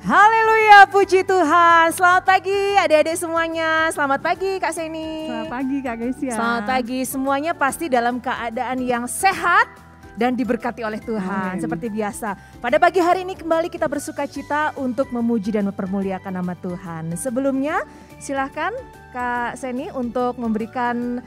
Haleluya, puji Tuhan. Selamat pagi adik-adik semuanya. Selamat pagi Kak Seni. Selamat pagi Kak Gesia. Selamat pagi, semuanya pasti dalam keadaan yang sehat dan diberkati oleh Tuhan. Amin. Seperti biasa, pada pagi hari ini kembali kita bersuka cita untuk memuji dan mempermuliakan nama Tuhan. Sebelumnya silahkan Kak Seni untuk memberikan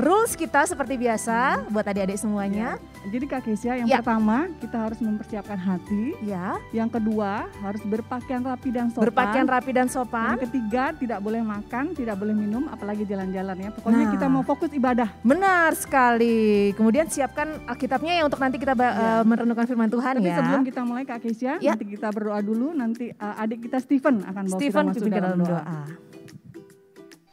rules kita seperti biasa buat adik-adik semuanya. Jadi Kak Gesia, yang pertama kita harus mempersiapkan hati. Ya. Yang kedua harus berpakaian rapi dan sopan. Berpakaian rapi dan sopan. Yang ketiga tidak boleh makan, tidak boleh minum, apalagi jalan-jalan ya. Pokoknya kita mau fokus ibadah. Benar sekali. Kemudian siapkan Alkitabnya ya untuk nanti kita merenungkan firman Tuhan. Tapi ya. sebelum kita mulai Kak Gesia, nanti kita berdoa dulu. Nanti adik kita Stephen akan bawa kita masuk dalam doa.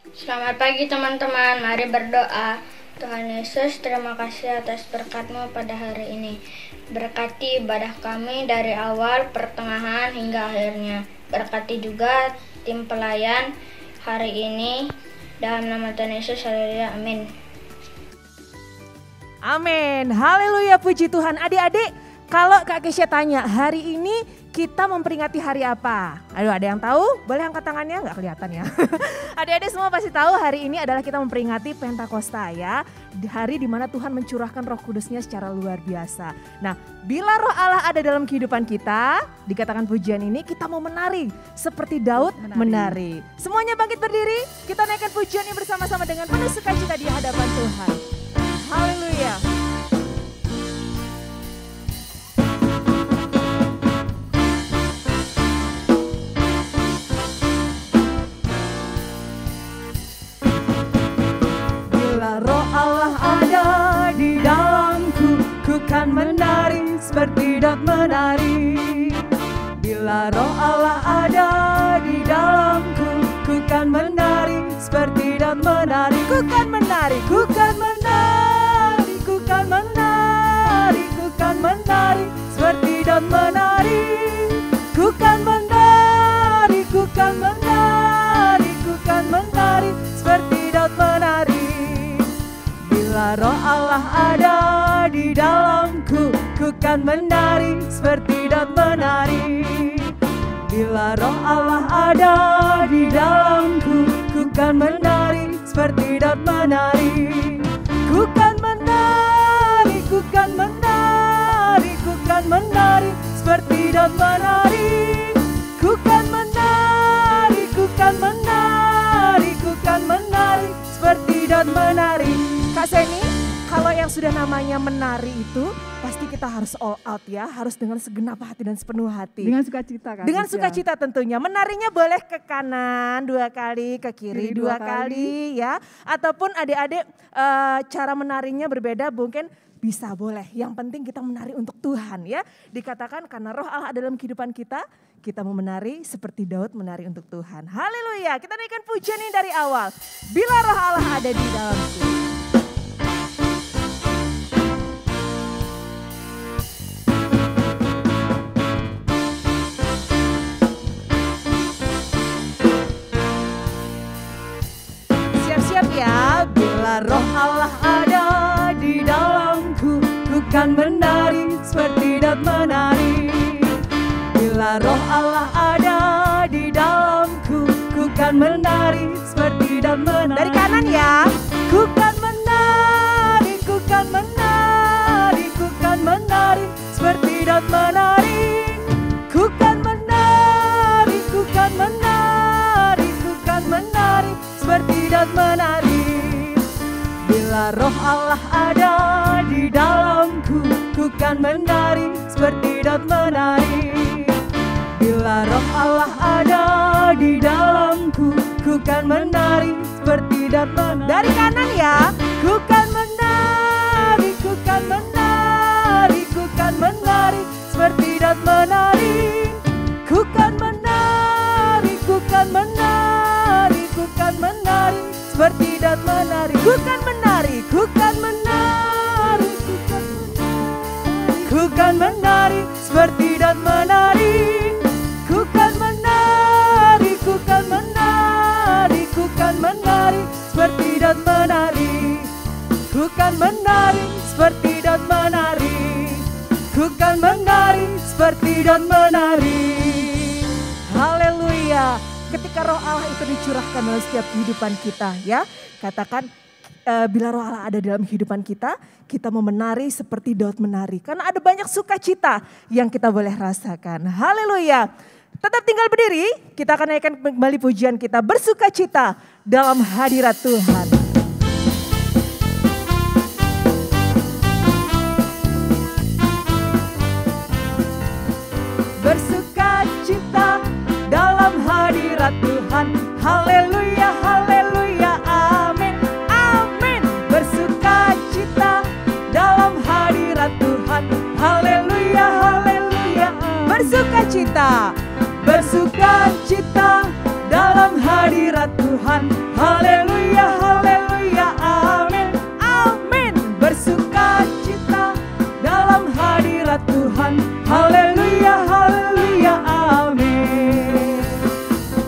Selamat pagi teman-teman, mari berdoa. Tuhan Yesus, terima kasih atas berkat-Mu pada hari ini. Berkati ibadah kami dari awal, pertengahan hingga akhirnya. Berkati juga tim pelayan hari ini. Dalam nama Tuhan Yesus, haleluya, amin. Amin, haleluya, puji Tuhan. Adik-adik, kalau Kak Kesya tanya, hari ini kita memperingati hari apa? Aduh, ada yang tahu? Boleh angkat tangannya? Nggak kelihatan ya. Adik-adik semua pasti tahu hari ini adalah kita memperingati Pentakosta ya. Hari di mana Tuhan mencurahkan Roh Kudus-Nya secara luar biasa. Nah, bila Roh Allah ada dalam kehidupan kita, dikatakan pujian ini kita mau menari seperti Daud menari. Semuanya bangkit berdiri, kita naikkan pujian ini bersama-sama dengan penuh sukacita di hadapan Tuhan. Haleluya. Roh Allah ada di dalamku, ku kan menari seperti Daud menari. Bila Roh Allah ada di dalamku, ku kan menari seperti Daud menari. Ku kan menari, ku kan menari, ku kan menari, ku kan menari seperti Daud menari. Ku kan menari, ku kan menari, ku kan menari seperti Daud menari. Bila Roh Allah ada di dalamku, ku kan menari seperti Daud menari. Bila Roh Allah ada di dalamku, ku kan menari seperti Daud menari. Ku kan menari, ku kan menari, ku kan menari seperti Daud menari. Ku kan menari, ku kan menari, ku kan menari seperti Daud menari. Kak Seni, kalau yang sudah namanya menari itu pasti kita harus all out ya, harus dengan segenap hati dan sepenuh hati. Dengan sukacita kan? Dengan sukacita tentunya. Menarinya boleh ke kanan 2 kali, ke kiri 2 kali ya. Ataupun adik-adik cara menarinya berbeda, mungkin bisa boleh. Yang penting kita menari untuk Tuhan ya. Dikatakan karena Roh Allah ada dalam kehidupan kita, kita mau menari seperti Daud menari untuk Tuhan. Haleluya, kita naikkan pujian ini dari awal. Bila Roh Allah ada di dalamku. Ya, bila Roh Allah ada di dalamku, ku kan menari seperti Daud menari. Bila Roh Allah ada di dalamku, ku kan menari seperti Daud menari. Dari kanan ya. Ku kan menari, ku kan menari, ku kan menari seperti Daud menari. Ku kan menari, ku kan menari, ku kan menari seperti Daud menari. Bila Roh Allah ada di dalamku, ku kan menari seperti Daud menari. Bila Roh Allah ada di dalamku, ku kan menari seperti Daud menari. Dari kanan ya. Ku kan menari, ku kan menari, ku kan menari seperti Daud menari. Ku kan menari, ku kan menari, ku kan menari seperti Daud menari. Ku kan menari, ku kan menari, ku kan menari, ku kan menari seperti Daud menari. Ku kan menari, ku kan menari, ku kan menari seperti Daud menari. Ku kan menari seperti Daud menari. Ku kan menari seperti Daud menari. Haleluya. Ketika roh Allah itu dicurahkan dalam setiap kehidupan kita, ya. Katakan bila roh Allah ada dalam kehidupan kita, kita mau menari seperti Daud menari. Karena ada banyak sukacita yang kita boleh rasakan. Haleluya. Tetap tinggal berdiri, kita akan naikkan kembali pujian kita, bersukacita dalam hadirat Tuhan. Bersukacita dalam hadirat Tuhan. Haleluya, haleluya, amin, amin. Bersukacita dalam hadirat Tuhan. Haleluya, haleluya, bersukacita. Bersukacita dalam hadirat Tuhan. Haleluya, haleluya, amin, amin. Bersukacita dalam hadirat Tuhan. Haleluya, haleluya, amin.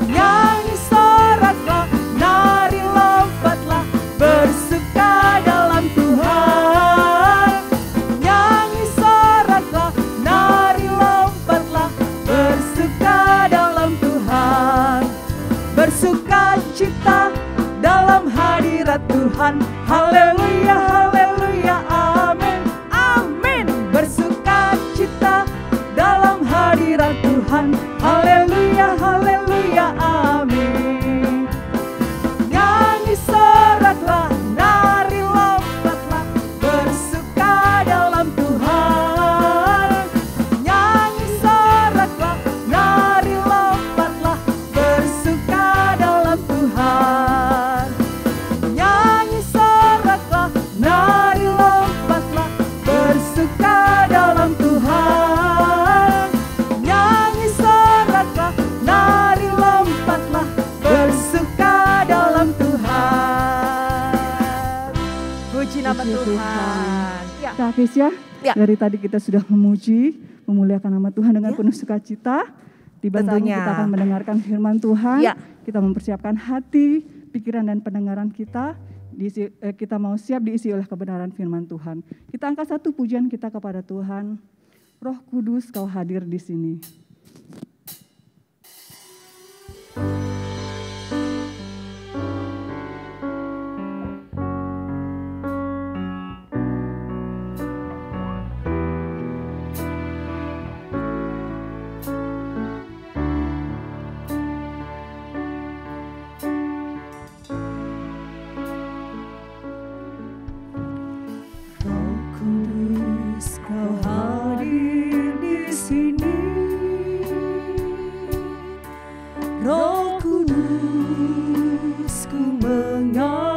Nyanyi soraklah, nari lompatlah, bersuka dalam Tuhan. Nyanyi soraklah, nari lompatlah, bersuka dalam Tuhan. Bersukacita dalam hadirat Tuhan. Haleluya, haleluya, amin, amin. Bersukacita dalam hadirat Tuhan. Haleluya, haleluya, amin. Nyanyi soraklah, nari lompatlah, bersuka dalam Tuhan. Nyanyi soraklah, nari lompatlah, bersuka dalam Tuhan. Nyanyi soraklah, nari lompatlah, bersuka dalam Tuhan. Nyanyi soraklah, nari lompatlah, bersuka dalam Tuhan. Puji nama Puji Tuhan. Ya. Kak Hafiz ya, Ya. dari tadi kita sudah memuji, memuliakan nama Tuhan dengan penuh sukacita. Tiba-tiba Tentunya. kita akan mendengarkan firman Tuhan. Ya. Kita mempersiapkan hati, pikiran dan pendengaran kita. Kita mau siap diisi oleh kebenaran firman Tuhan. Kita angkat satu pujian kita kepada Tuhan. Roh Kudus, Kau hadir di sini. Roh Kudus, Kau hadir di sini. Roh Kudus, ku mengasihimu.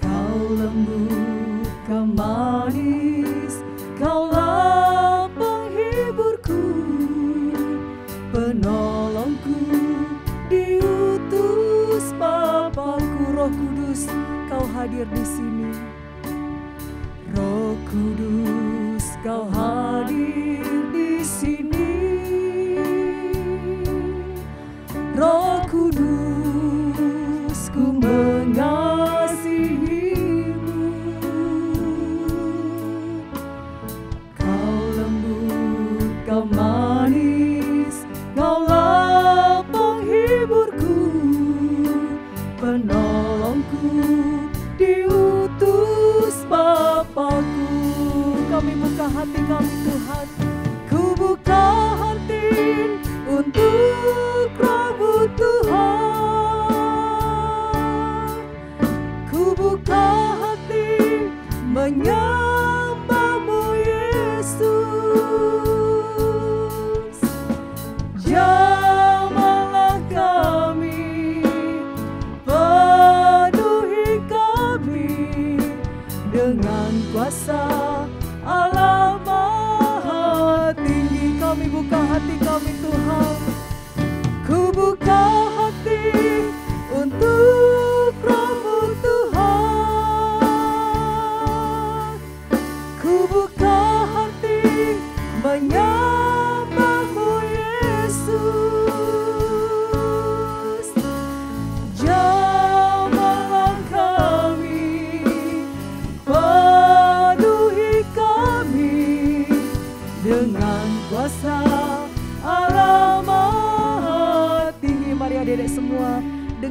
Kau lembut, Kau manis, Kaulah penghiburku, penolongku, diutus Bapakku. Roh Kudus, Kau hadir di sini. Roh Kudus, Kau hadir di sini. Roh Kudus, ku mengasihimu. Kau lembut, Kau manis, Kaulah penghiburku, penolongku, diutus Bapakku. Kami buka hati kami Tuhan, ku buka hati untuk Roh Tuhan. Ku buka hati menyembah-Mu Yesus. Jamahlah kami, penuhi kami dengan kuasa Allah Maha Tinggi. Kami buka hati kami Tuhan, ku buka hati untuk Roh Tuhan. Ku buka hati menyembah-Mu Yesus.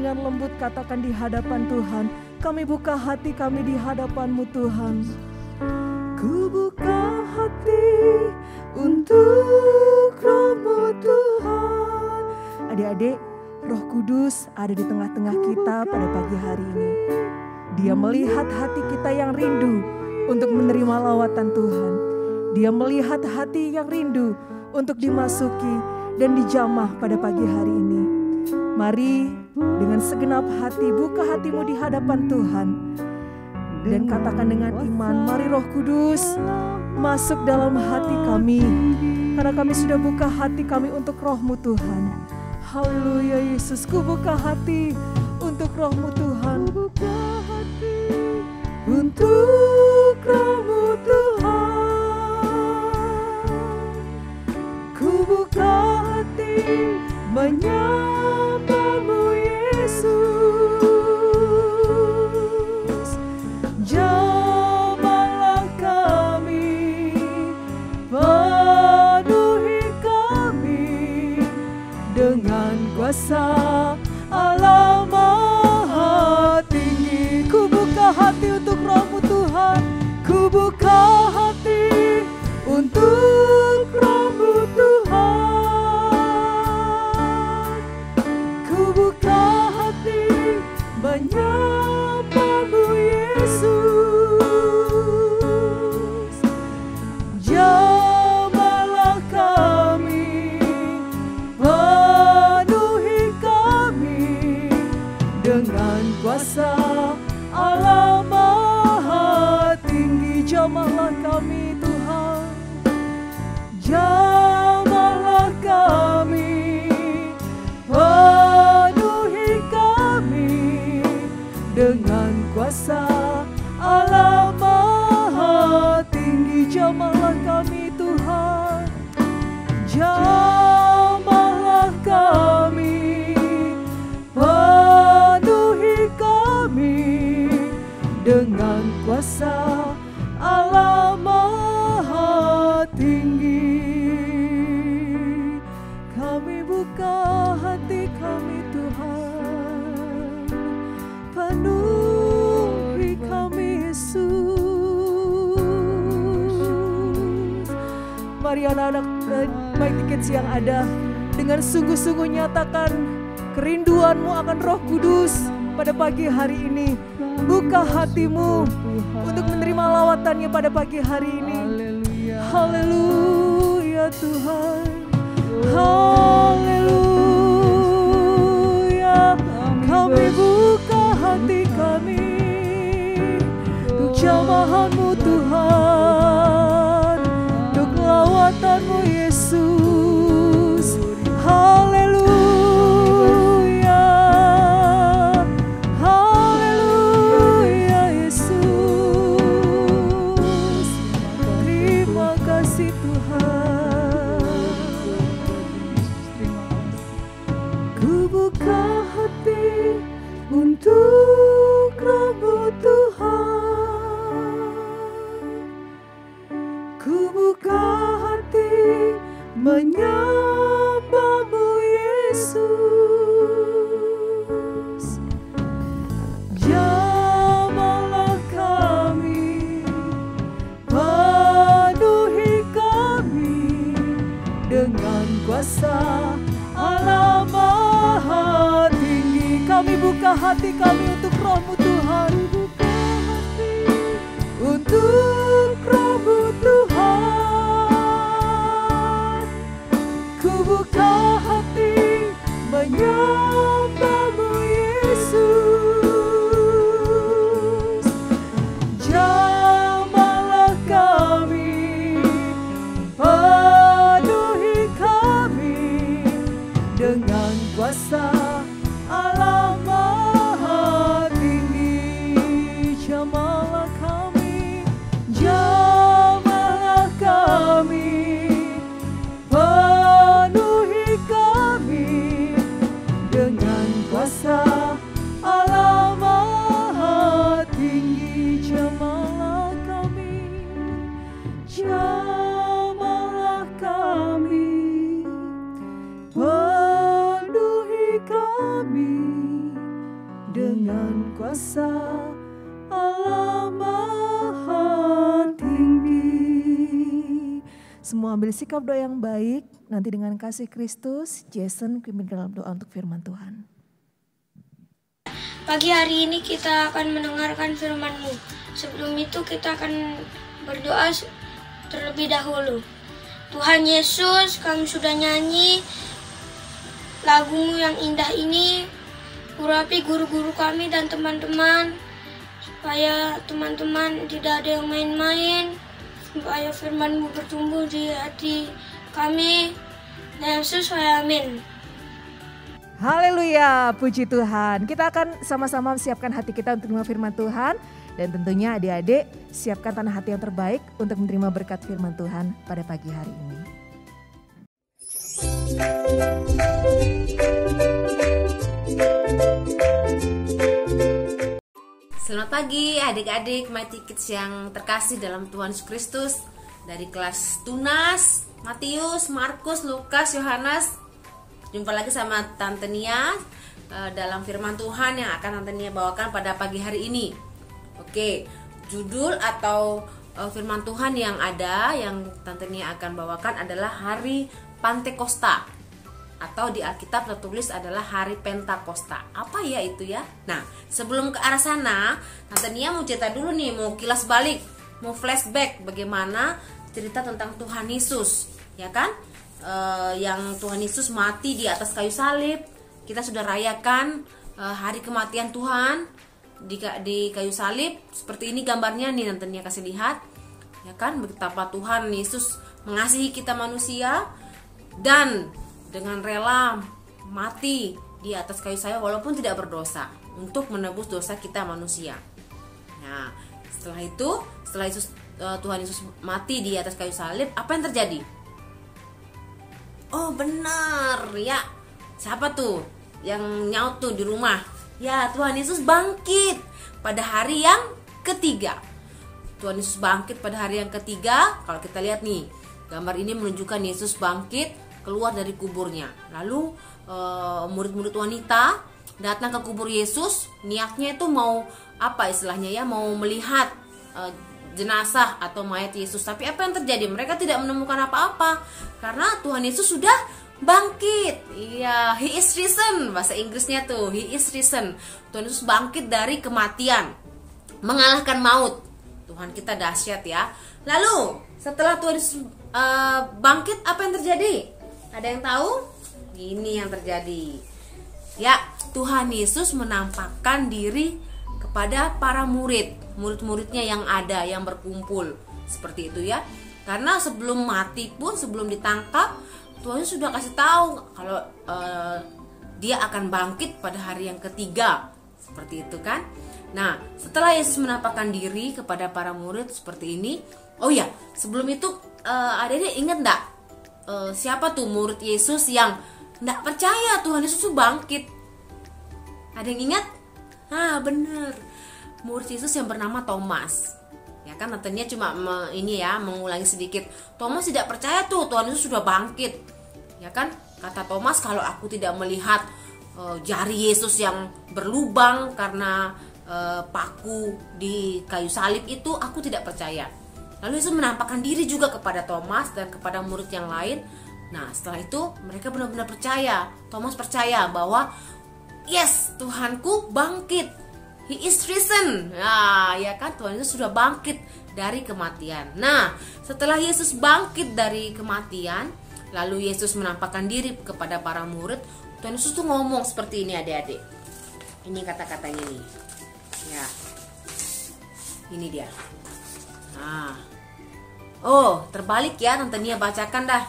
dengan lembut katakan di hadapan Tuhan, kami buka hati kami di hadapan-Mu Tuhan. Ku buka hati untuk Roh-Mu Tuhan. Adik-adik, Roh Kudus ada di tengah-tengah kita pada pagi hari ini. Dia melihat hati kita yang rindu untuk menerima lawatan Tuhan. Dia melihat hati yang rindu untuk dimasuki dan dijamah pada pagi hari ini. Mari dengan segenap hati buka hatimu di hadapan Tuhan. Dan katakan dengan iman, mari Roh Kudus masuk dalam hati kami. Karena kami sudah buka hati kami untuk Roh-Mu Tuhan. Haleluya Yesus, ku buka hati untuk Roh-Mu Tuhan. Ku buka hati untuk Roh-Mu Tuhan. Ku buka hati menyapa-Mu Yesus. Jamahlah kami, penuhi kami dengan kuasa Allah Maha Tinggi. Ku buka hati untuk Roh-Mu Tuhan. Ku buka hati untuk Roh-Mu Tuhan. Ku buka hati menyapa-Mu Yesus. Jamahlah kami, penuhi kami dengan kuasa Allah Maha Tinggi. Jamahlah kami Tuhan. Jamahlah kami, penuhi kami dengan kuasa Allah Maha Tinggi. Jamahlah kami Tuhan. Jamahlah kami, penuhi kami dengan kuasa Allah Maha Tinggi. Kami buka hati kami Tuhan, penuhi kami Yesus. Mari anak-anak My Tickets yang ada, dengan sungguh-sungguh nyatakan kerinduanmu akan Roh Kudus pada pagi hari ini. Buka hatimu untuk menerima lawatannya pada pagi hari ini. Haleluya Tuhan. Haleluya. Kami buka hati kami untuk jamahan-Mu Tuhan, untuk lawatan-Mu Yesus. Haleluya. Haleluya Yesus. Terima kasih Tuhan. Ku buka hati untuk Roh-Mu Tuhan. Ku buka hati menyapa-Mu Yesus. Jamahlah kami, penuhi kami dengan kuasa Allah Maha Tinggi. Kami buka hati kami untuk Roh-Mu Tuhan. Buka hati untuk Roh-Mu Tuhan. Ku buka hati menyapa-Mu Yesus. Jamahlah kami, penuhi kami dengan kuasa Allah Maha Tinggi. Jamahlah kami, jamahlah kami, penuhi kami dengan kuasa Allah Maha Tinggi. Semua ambil sikap doa yang baik. Nanti dengan kasih Kristus, Jason pimpin dalam doa untuk firman Tuhan. Pagi hari ini kita akan mendengarkan firman-Mu. Sebelum itu kita akan berdoa terlebih dahulu. Tuhan Yesus, kami sudah nyanyi lagu-Mu yang indah ini. Urapi guru-guru kami dan teman-teman, supaya teman-teman tidak ada yang main-main, supaya firman-Mu bertumbuh di hati kami. Dan Yesus, amin. Haleluya, puji Tuhan. Kita akan sama-sama siapkan hati kita untuk menerima firman Tuhan. Dan tentunya adik-adik siapkan tanah hati yang terbaik untuk menerima berkat firman Tuhan pada pagi hari ini. Selamat pagi adik-adik Mighty Kids yang terkasih dalam Tuhan Yesus Kristus. Dari kelas Tunas, Matius, Markus, Lukas, Yohanes. Jumpa lagi sama Tante Nia dalam firman Tuhan yang akan Tante Nia bawakan pada pagi hari ini. Oke, judul atau firman Tuhan yang ada yang Tante Nia akan bawakan adalah Hari Pantekosta, atau di Alkitab tertulis adalah Hari Pentakosta. Apa ya itu ya? Nah, sebelum ke arah sana, Tante Nia mau cerita dulu nih, mau kilas balik, mau flashback bagaimana cerita tentang Tuhan Yesus, ya kan? Yang Tuhan Yesus mati di atas kayu salib. Kita sudah rayakan hari kematian Tuhan di kayu salib. Seperti ini gambarnya nih, nantinya kasih lihat, ya kan, betapa Tuhan Yesus mengasihi kita manusia dan dengan rela mati di atas kayu salib walaupun tidak berdosa untuk menebus dosa kita manusia. Nah, setelah Tuhan Yesus mati di atas kayu salib, apa yang terjadi? Oh benar ya, siapa tuh yang nyaut tuh di rumah? Ya, Tuhan Yesus bangkit pada hari yang ketiga. Tuhan Yesus bangkit pada hari yang ketiga. Kalau kita lihat nih, gambar ini menunjukkan Yesus bangkit keluar dari kuburnya. Lalu murid-murid wanita datang ke kubur Yesus. Niatnya itu mau apa istilahnya ya, mau melihat jenazah atau mayat Yesus. Tapi apa yang terjadi? Mereka tidak menemukan apa-apa karena Tuhan Yesus sudah bangkit. Iya, He is risen, bahasa Inggrisnya tuh, He is risen. Tuhan Yesus bangkit dari kematian, mengalahkan maut. Tuhan kita dahsyat ya. Lalu setelah Tuhan Yesus bangkit, apa yang terjadi? Ada yang tahu? Ini yang terjadi. Ya, Tuhan Yesus menampakkan diri kepada para murid-muridnya yang ada, yang berkumpul. Seperti itu ya. Karena sebelum mati pun, sebelum ditangkap, Tuhan Yesus sudah kasih tahu kalau dia akan bangkit pada hari yang ketiga. Seperti itu kan. Nah, setelah Yesus menampakkan diri kepada para murid seperti ini. Oh ya, sebelum itu adik-adik ingat enggak? Siapa tuh murid Yesus yang enggak percaya Tuhan Yesus itu bangkit? Ada yang ingat? Ah, bener, murid Yesus yang bernama Thomas. Ya kan, nantinya cuma mengulangi sedikit. Thomas tidak percaya tuh Tuhan Yesus sudah bangkit. Ya kan, kata Thomas, kalau aku tidak melihat jari Yesus yang berlubang karena paku di kayu salib itu, aku tidak percaya. Lalu Yesus menampakkan diri juga kepada Thomas dan kepada murid yang lain. Nah, setelah itu mereka benar-benar percaya. Thomas percaya bahwa yes, Tuhanku bangkit. He is risen. Nah, ya kan, Tuhan Yesus sudah bangkit dari kematian. Nah, setelah Yesus bangkit dari kematian, lalu Yesus menampakkan diri kepada para murid. Tuhan Yesus tuh ngomong seperti ini adik-adik. Ini kata-katanya nih. Ya. Ini dia. Nah. Oh, terbalik ya, Tante Nia bacakan dah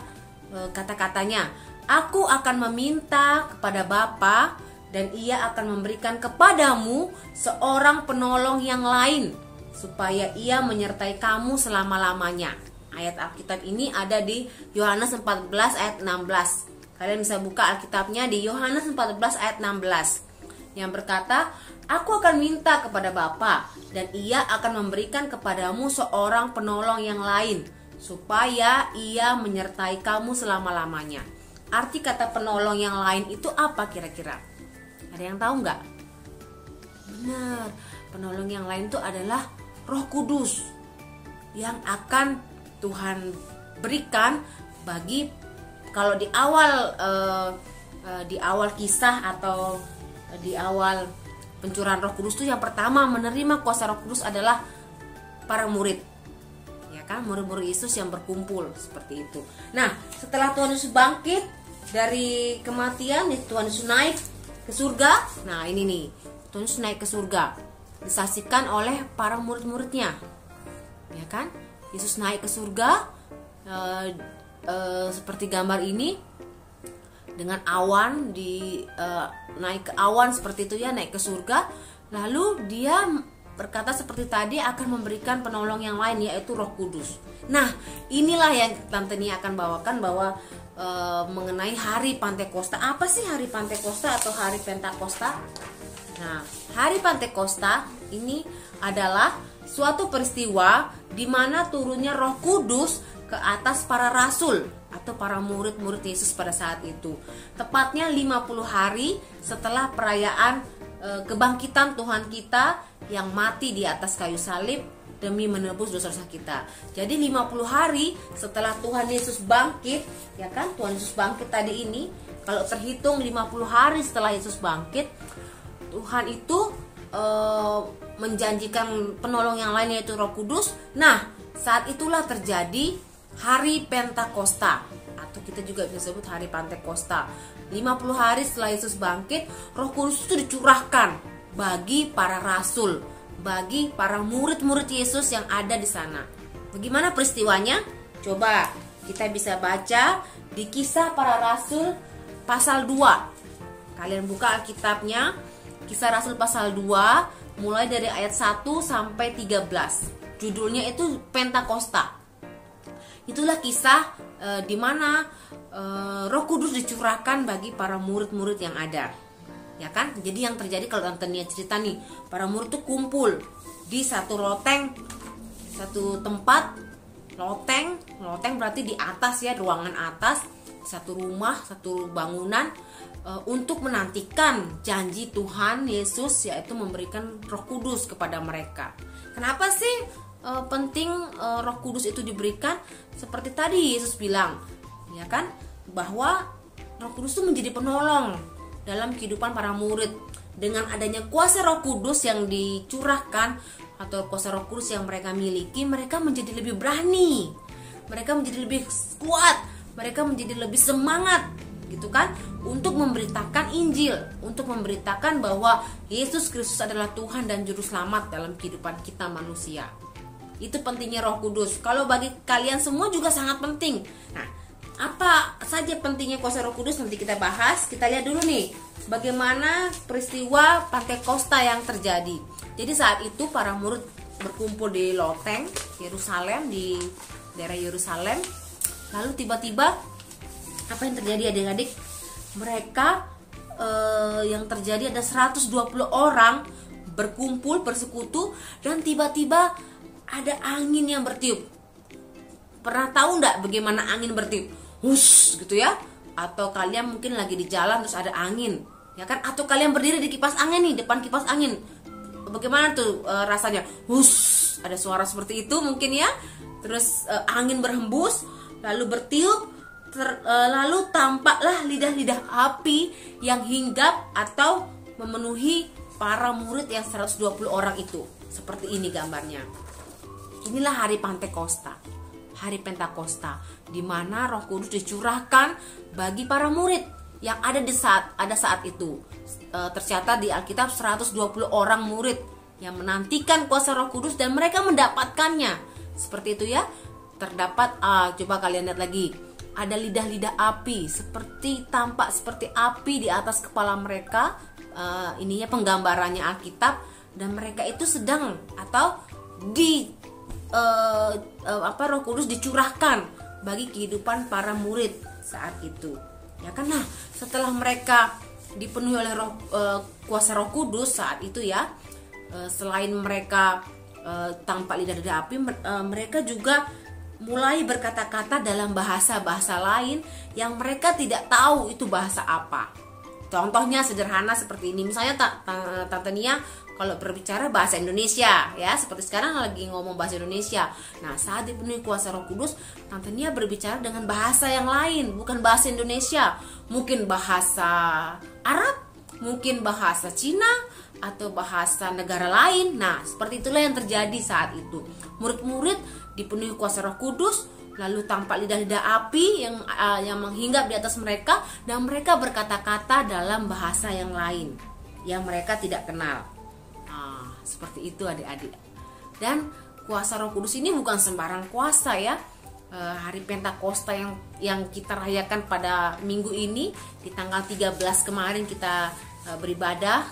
kata-katanya. Aku akan meminta kepada Bapa dan Ia akan memberikan kepadamu seorang penolong yang lain, supaya Ia menyertai kamu selama-lamanya. Ayat Alkitab ini ada di Yohanes 14 ayat 16. Kalian bisa buka Alkitabnya di Yohanes 14 ayat 16. Yang berkata, aku akan minta kepada Bapa dan Ia akan memberikan kepadamu seorang penolong yang lain, supaya Ia menyertai kamu selama-lamanya. Arti kata penolong yang lain itu apa kira-kira? Ada yang tahu nggak? Benar, penolong yang lain itu adalah Roh Kudus yang akan Tuhan berikan bagi, kalau di awal kisah atau di awal pencurahan Roh Kudus itu yang pertama menerima kuasa Roh Kudus adalah para murid. Ya kan, murid-murid Yesus yang berkumpul seperti itu. Nah, setelah Tuhan Yesus bangkit dari kematian, Tuhan Yesus naik ke surga. Nah, ini nih, Tuhan Yesus naik ke surga, disaksikan oleh para murid-muridnya. Ya kan? Yesus naik ke surga seperti gambar ini, dengan awan, naik ke awan seperti itu ya, naik ke surga. Lalu dia berkata seperti tadi akan memberikan penolong yang lain, yaitu Roh Kudus. Nah, inilah yang Tante Nia akan bawakan, bahwa mengenai hari Pantekosta. Apa sih hari Pantekosta atau hari Pentakosta? Nah, hari Pantekosta ini adalah suatu peristiwa di mana turunnya Roh Kudus ke atas para rasul atau para murid-murid Yesus pada saat itu. Tepatnya 50 hari setelah perayaan kebangkitan Tuhan kita yang mati di atas kayu salib demi menebus dosa-dosa kita. Jadi 50 hari setelah Tuhan Yesus bangkit, ya kan? Tuhan Yesus bangkit tadi ini, kalau terhitung 50 hari setelah Yesus bangkit, Tuhan itu menjanjikan penolong yang lain, yaitu Roh Kudus. Nah, saat itulah terjadi hari Pentakosta, atau kita juga bisa sebut hari Pantekosta. 50 hari setelah Yesus bangkit, Roh Kudus itu dicurahkan bagi para rasul, bagi para murid-murid Yesus yang ada di sana. Bagaimana peristiwanya? Coba kita bisa baca di Kisah Para Rasul pasal 2. Kalian buka Alkitabnya, Kisah Rasul pasal 2, mulai dari ayat 1 sampai 13. Judulnya itu Pentakosta. Itulah kisah di mana Roh Kudus dicurahkan bagi para murid-murid yang ada. Ya kan? Jadi yang terjadi, kalau Tante Nia cerita nih, para murid itu kumpul di satu loteng, satu tempat. Loteng berarti di atas ya, ruangan atas, satu rumah, satu bangunan, untuk menantikan janji Tuhan Yesus, yaitu memberikan Roh Kudus kepada mereka. Kenapa sih penting Roh Kudus itu diberikan? Seperti tadi Yesus bilang, ya kan, bahwa Roh Kudus itu menjadi penolong dalam kehidupan para murid. Dengan adanya kuasa Roh Kudus yang dicurahkan, atau kuasa Roh Kudus yang mereka miliki, mereka menjadi lebih berani, mereka menjadi lebih kuat, mereka menjadi lebih semangat, gitu kan, untuk memberitakan Injil, untuk memberitakan bahwa Yesus Kristus adalah Tuhan dan Juru Selamat dalam kehidupan kita manusia. Itu pentingnya Roh Kudus. Kalau bagi kalian semua juga sangat penting. Nah, apa saja pentingnya kuasa Roh Kudus, nanti kita bahas. Kita lihat dulu nih, bagaimana peristiwa Pantekosta yang terjadi. Jadi saat itu para murid berkumpul di loteng Yerusalem, di daerah Yerusalem. Lalu tiba-tiba apa yang terjadi adik-adik? Mereka yang terjadi ada 120 orang berkumpul, bersekutu, dan tiba-tiba ada angin yang bertiup. Pernah tahu enggak bagaimana angin bertiup? Hush, gitu ya. Atau kalian mungkin lagi di jalan terus ada angin, ya kan? Atau kalian berdiri di kipas angin nih, depan kipas angin. Bagaimana tuh rasanya? Hush, ada suara seperti itu mungkin ya. Terus angin berhembus, lalu bertiup, lalu tampaklah lidah-lidah api yang hinggap atau memenuhi para murid yang 120 orang itu. Seperti ini gambarnya. Inilah hari Pantekosta, hari Pentakosta, di mana Roh Kudus dicurahkan bagi para murid yang ada saat itu. Tercatat di Alkitab 120 orang murid yang menantikan kuasa Roh Kudus dan mereka mendapatkannya. Seperti itu ya. Terdapat, coba kalian lihat lagi, ada lidah-lidah api, tampak seperti api di atas kepala mereka. Ininya penggambarannya Alkitab, dan mereka itu sedang atau Roh Kudus dicurahkan bagi kehidupan para murid saat itu. Ya kan? Nah, setelah mereka dipenuhi oleh kuasa Roh Kudus saat itu ya, selain mereka tampak lidah-lidah api, mereka juga mulai berkata-kata dalam bahasa-bahasa lain yang mereka tidak tahu itu bahasa apa. Contohnya sederhana seperti ini. Misalnya Tante Nia kalau berbicara bahasa Indonesia ya, seperti sekarang lagi ngomong bahasa Indonesia. Nah, saat dipenuhi kuasa Roh Kudus, Tante Nia berbicara dengan bahasa yang lain, bukan bahasa Indonesia. Mungkin bahasa Arab, mungkin bahasa Cina, atau bahasa negara lain. Nah, seperti itulah yang terjadi saat itu. Murid-murid dipenuhi kuasa Roh Kudus, lalu tampak lidah-lidah api yang menghinggap di atas mereka, dan mereka berkata-kata dalam bahasa yang lain yang mereka tidak kenal. Seperti itu adik-adik. Dan kuasa Roh Kudus ini bukan sembarang kuasa ya. Hari Pentakosta yang kita rayakan pada minggu ini, di tanggal 13 kemarin kita beribadah,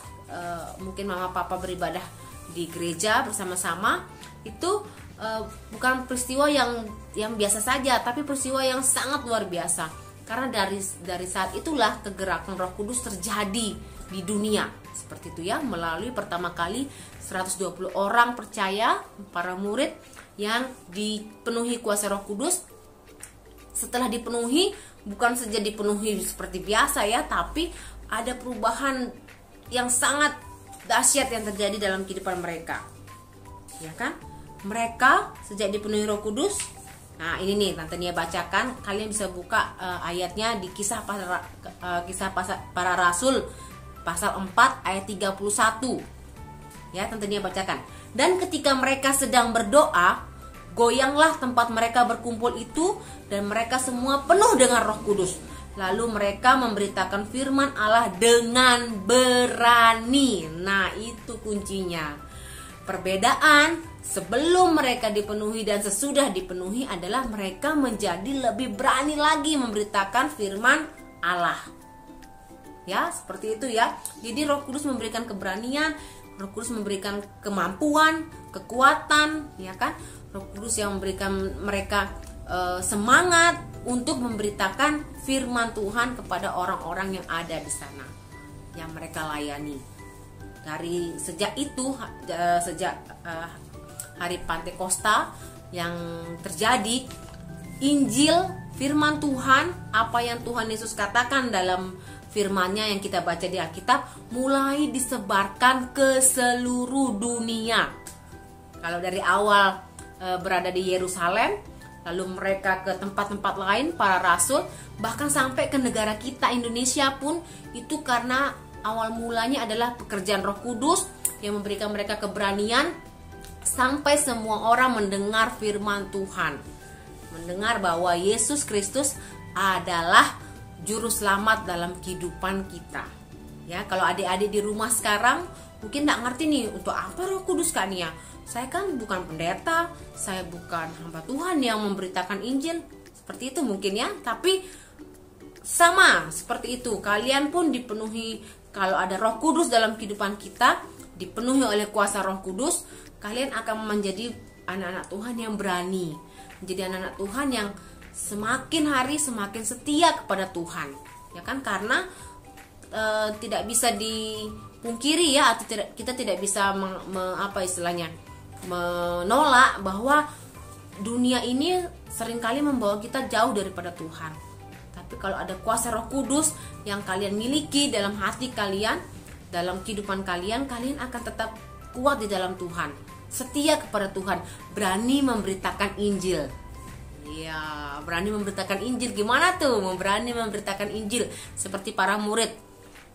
mungkin mama papa beribadah di gereja bersama-sama. Itu bukan peristiwa yang biasa saja, tapi peristiwa yang sangat luar biasa. Karena dari saat itulah kegerakan Roh Kudus terjadi di dunia. Seperti itu ya, melalui pertama kali 120 orang percaya, para murid yang dipenuhi kuasa Roh Kudus. Setelah dipenuhi, bukan saja dipenuhi seperti biasa ya, tapi ada perubahan yang sangat dahsyat yang terjadi dalam kehidupan mereka. Ya kan? Mereka sejak dipenuhi Roh Kudus. Nah, ini nih Tante Nia bacakan, kalian bisa buka ayatnya di Kisah Para Rasul pasal 4 ayat 31. Ya, Tante Nia bacakan. Dan ketika mereka sedang berdoa, goyanglah tempat mereka berkumpul itu, dan mereka semua penuh dengan Roh Kudus. Lalu mereka memberitakan firman Allah dengan berani. Nah, itu kuncinya. Perbedaan sebelum mereka dipenuhi dan sesudah dipenuhi adalah mereka menjadi lebih berani lagi memberitakan firman Allah. Ya, seperti itu ya. Jadi Roh Kudus memberikan keberanian, Roh Kudus memberikan kemampuan, kekuatan, ya kan? Roh Kudus yang memberikan mereka semangat untuk memberitakan firman Tuhan kepada orang-orang yang ada di sana, yang mereka layani. Dari sejak itu, sejak hari Pentakosta yang terjadi, Injil, firman Tuhan, apa yang Tuhan Yesus katakan dalam firman-Nya yang kita baca di Alkitab, mulai disebarkan ke seluruh dunia. Kalau dari awal berada di Yerusalem, lalu mereka ke tempat-tempat lain, para rasul, bahkan sampai ke negara kita Indonesia pun, itu karena awal mulanya adalah pekerjaan Roh Kudus yang memberikan mereka keberanian, sampai semua orang mendengar firman Tuhan, mendengar bahwa Yesus Kristus adalah juru selamat dalam kehidupan kita. Ya, kalau adik-adik di rumah sekarang mungkin nggak ngerti nih, untuk apa Roh Kudus Kak Nia? Saya kan bukan pendeta, saya bukan hamba Tuhan yang memberitakan Injil. Seperti itu mungkin ya, tapi sama seperti itu. Kalian pun dipenuhi, kalau ada Roh Kudus dalam kehidupan kita, dipenuhi oleh kuasa Roh Kudus, kalian akan menjadi anak-anak Tuhan yang berani, menjadi anak-anak Tuhan yang semakin hari semakin setia kepada Tuhan, ya kan? Karena tidak bisa dipungkiri ya, atau kita tidak bisa menolak bahwa dunia ini seringkali membawa kita jauh daripada Tuhan. Tapi kalau ada kuasa Roh Kudus yang kalian miliki dalam hati kalian, dalam kehidupan kalian, kalian akan tetap kuat di dalam Tuhan, setia kepada Tuhan, berani memberitakan Injil. Ya, berani memberitakan Injil. Gimana tuh berani memberitakan Injil? Seperti para murid.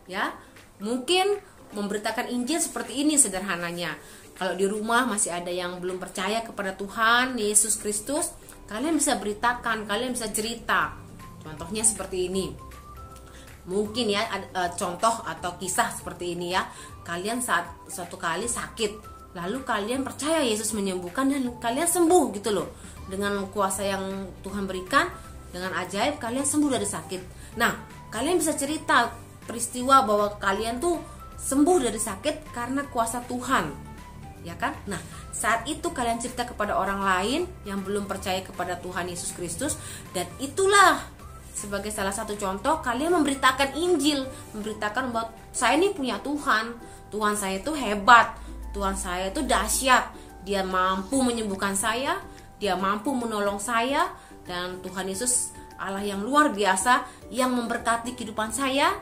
Ya, mungkin memberitakan Injil seperti ini sederhananya. Kalau di rumah masih ada yang belum percaya kepada Tuhan Yesus Kristus, kalian bisa beritakan, kalian bisa cerita. Contohnya seperti ini. Mungkin ya, contoh atau kisah seperti ini ya. Kalian saat suatu kali sakit, lalu kalian percaya Yesus menyembuhkan dan kalian sembuh gitu loh. Dengan kuasa yang Tuhan berikan, dengan ajaib kalian sembuh dari sakit. Nah, kalian bisa cerita peristiwa bahwa kalian tuh sembuh dari sakit karena kuasa Tuhan, ya kan? Nah, saat itu kalian cerita kepada orang lain yang belum percaya kepada Tuhan Yesus Kristus, dan itulah sebagai salah satu contoh kalian memberitakan Injil, memberitakan bahwa saya ini punya Tuhan, Tuhan saya itu hebat, Tuhan saya itu dahsyat, Dia mampu menyembuhkan saya, Dia mampu menolong saya, dan Tuhan Yesus Allah yang luar biasa yang memberkati kehidupan saya,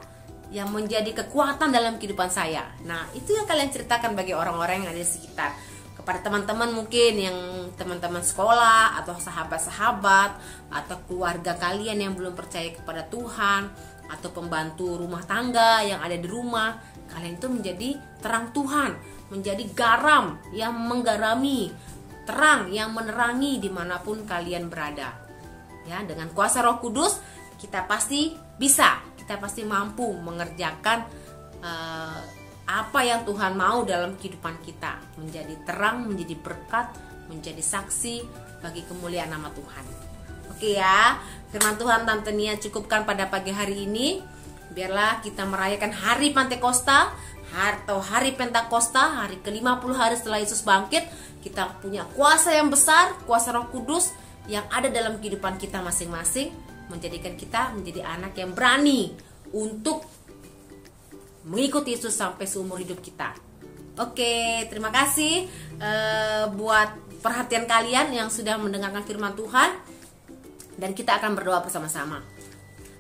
yang menjadi kekuatan dalam kehidupan saya. Nah, itu yang kalian ceritakan bagi orang-orang yang ada di sekitar. Kepada teman-teman mungkin yang teman-teman sekolah atau sahabat-sahabat atau keluarga kalian yang belum percaya kepada Tuhan, atau pembantu rumah tangga yang ada di rumah, kalian itu menjadi terang Tuhan, menjadi garam yang menggarami, terang yang menerangi dimanapun kalian berada. Ya, dengan kuasa Roh Kudus kita pasti bisa, kita pasti mampu mengerjakan apa yang Tuhan mau dalam kehidupan kita, menjadi terang, menjadi berkat, menjadi saksi bagi kemuliaan nama Tuhan. Oke ya, firman Tuhan Tante Nia cukupkan pada pagi hari ini. Biarlah kita merayakan hari Pantekosta atau hari Pentakosta, hari ke-50 hari setelah Yesus bangkit. Kita punya kuasa yang besar, kuasa Roh Kudus yang ada dalam kehidupan kita masing-masing, menjadikan kita menjadi anak yang berani untuk mengikuti Yesus sampai seumur hidup kita. Oke, terima kasih buat perhatian kalian yang sudah mendengarkan firman Tuhan, dan kita akan berdoa bersama-sama.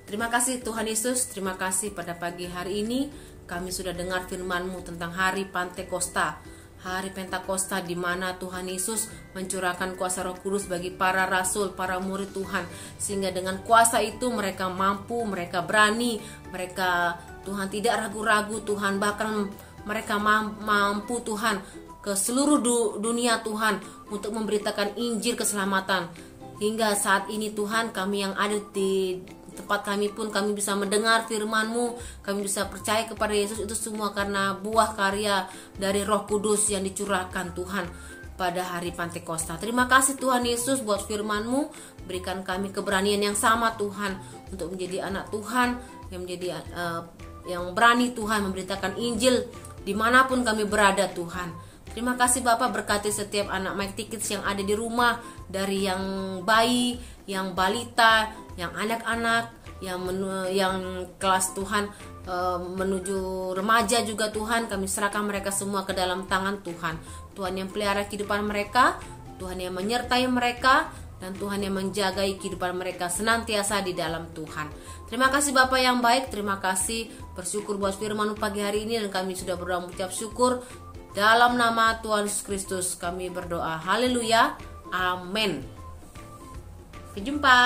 Terima kasih Tuhan Yesus, terima kasih pada pagi hari ini kami sudah dengar firman-Mu tentang hari Pantekosta, hari Pentakosta, di mana Tuhan Yesus mencurahkan kuasa Roh Kudus bagi para rasul, para murid Tuhan, sehingga dengan kuasa itu mereka mampu, mereka berani, mereka Tuhan tidak ragu-ragu Tuhan, bahkan mereka mampu Tuhan ke seluruh dunia Tuhan untuk memberitakan Injil keselamatan. Hingga saat ini Tuhan, kami yang ada di tempat kami pun kami bisa mendengar firman-Mu, kami bisa percaya kepada Yesus. Itu semua karena buah karya dari Roh Kudus yang dicurahkan Tuhan pada hari Pantekosta. Terima kasih Tuhan Yesus buat firman-Mu. Berikan kami keberanian yang sama Tuhan, untuk menjadi anak Tuhan yang menjadi yang berani Tuhan memberitakan Injil dimanapun kami berada Tuhan. Terima kasih Bapak, berkati setiap anak Mighty Kids yang ada di rumah, dari yang bayi, yang balita, yang anak-anak, yang kelas Tuhan menuju remaja juga Tuhan. Kami serahkan mereka semua ke dalam tangan Tuhan. Tuhan yang pelihara kehidupan mereka, Tuhan yang menyertai mereka, dan Tuhan yang menjagai kehidupan mereka senantiasa di dalam Tuhan. Terima kasih Bapak yang baik, terima kasih, bersyukur buat firman pagi hari ini, dan kami sudah berdoa mengucap syukur. Dalam nama Tuhan Yesus Kristus kami berdoa. Haleluya. Amin. Sampai jumpa.